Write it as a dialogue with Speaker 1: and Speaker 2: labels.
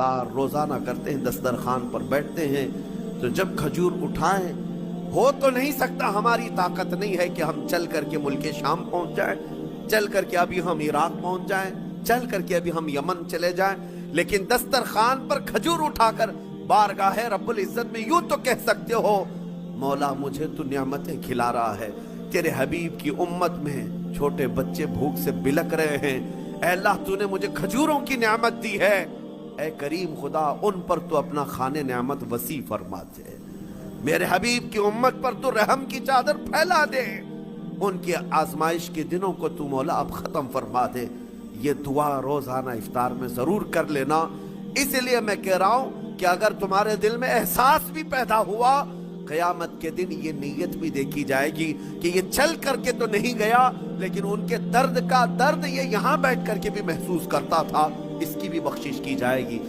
Speaker 1: افطار روزانہ کرتے ہیں، دسترخوان پر بیٹھتے ہیں تو جب کھجور اٹھائیں، ہو تو نہیں سکتا، ہماری طاقت نہیں ہے کہ ہم چل کر کے ملک شام پہنچ جائیں، چل کر کے ابھی ہم عراق پہنچ جائیں، چل کر کے ابھی ہم یمن چلے جائیں، لیکن دسترخوان پر کھجور اٹھا کر بارگاہ رب العزت میں یوں تو کہہ سکتے ہو، مولا مجھے تو نعمتیں کھلا رہا ہے، تیرے حبیب کی امت میں چھوٹے بچے بھوک سے بلک رہے ہیں، اے اللہ تو نے مجھے کھجوروں کی نعمت دی ہے، اے کریم خدا ان پر تو اپنا خانے نعمت وسیع فرما دے، میرے حبیب کی امت پر تو رحم کی چادر پھیلا دے، ان کی آزمائش کے دنوں کو تو مولا اب ختم فرما دے۔ یہ دعا روزانہ افطار میں ضرور کر لینا۔ اس لیے میں کہہ رہا ہوں کہ اگر تمہارے دل میں احساس بھی پیدا ہوا، قیامت کے دن یہ نیت بھی دیکھی جائے گی کہ یہ چل کر کے تو نہیں گیا، لیکن ان کے درد کا درد یہ یہاں بیٹھ کر کے بھی محسوس کرتا تھا، اس کی بھی بخشش کی جائے گی۔